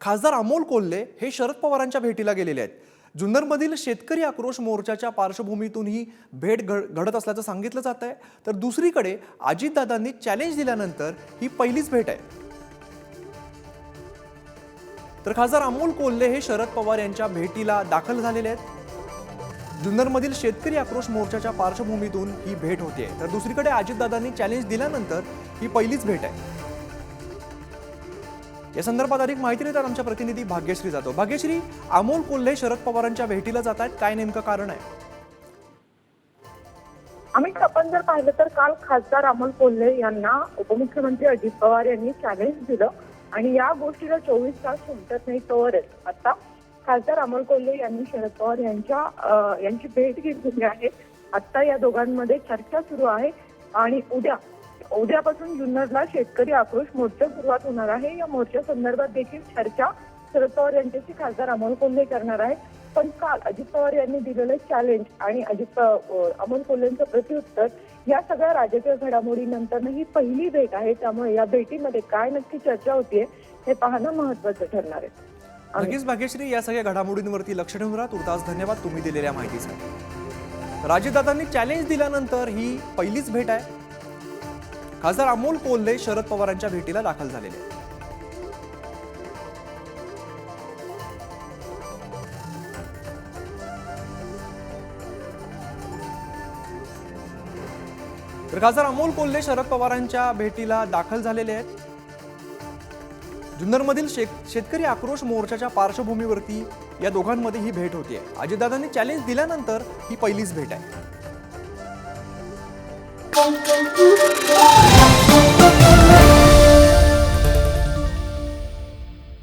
खासदार अमोल कोल्हे हे शरद पवारांच्या भेटीला गेलेले आहेत. जुन्नरमधील शेतकरी आक्रोश मोर्चाच्या पार्श्वभूमीतून ही भेट घडत असल्याचं सांगितलं जात आहे. तर दुसरीकडे अजितदादांनी चॅलेंज दिल्यानंतर ही पहिलीच भेट आहे. तर खासदार अमोल कोल्हे हे शरद पवार यांच्या भेटीला दाखल झालेले आहेत. जुन्नरमधील शेतकरी आक्रोश मोर्चाच्या पार्श्वभूमीतून ही भेट होते. तर दुसरीकडे अजितदादांनी चॅलेंज दिल्यानंतर ही पहिलीच भेट आहे. या संदर्भात अधिक माहिती देतात आमच्या प्रतिनिधी भाग्यश्री जाधव. भाग्यश्री, अमोल कोल्हे शरद पवारांच्या भेटीला जात आहेत, काय नेमकं कारण आहे? अमित, आपण जर पाहिलं तर काल खासदार अमोल कोल्हे यांना उपमुख्यमंत्री अजित पवार यांनी चॅलेंज दिलं आणि या गोष्टीला 24 तास उलटत नाही तोवरच आता खासदार अमोल कोल्हे यांनी शरद पवार यांची भेट घेतली आहे. आता या दोघांमध्ये चर्चा सुरू आहे आणि उद्यापासून जुन्नरला शेतकरी आक्रोश मोर्चा सुरुवात होणार आहे. या मोर्चा संदर्भात देखील चर्चा शरद पवार यांच्याशी खासदार अमोल कोल्हे करणार आहे. पण काल अजित पवार यांनी दिलेलं चॅलेंज आणि अमोल कोल्हेंचं प्रत्युत्तर या सगळ्या राजकीय घडामोडीनंतर ही पहिली भेट आहे. त्यामुळे या भेटीमध्ये काय नक्की चर्चा होतीये हे पाहणं महत्वाचं ठरणार आहे. नक्कीच भाग्यश्री, या सगळ्या घडामोडींवरती लक्ष ठेवून राहा. तुर्तास धन्यवाद तुम्ही दिलेल्या माहितीसाठी. अजितदादांनी चॅलेंज दिल्यानंतर ही पहिलीच भेट आहे. खासदार अमोल कोल्हे शरद पवारांच्या भेटीला दाखल झालेले आहेत. तर खासदार अमोल कोल्हे शरद पवारांच्या भेटीला दाखल झालेले आहेत. जुन्नरमधील शेतकरी आक्रोश मोर्चाच्या पार्श्वभूमीवरती या दोघांमध्ये ही भेट होतीये. अजितदादांनी चॅलेंज दिल्यानंतर ही पहिलीच भेट आहे.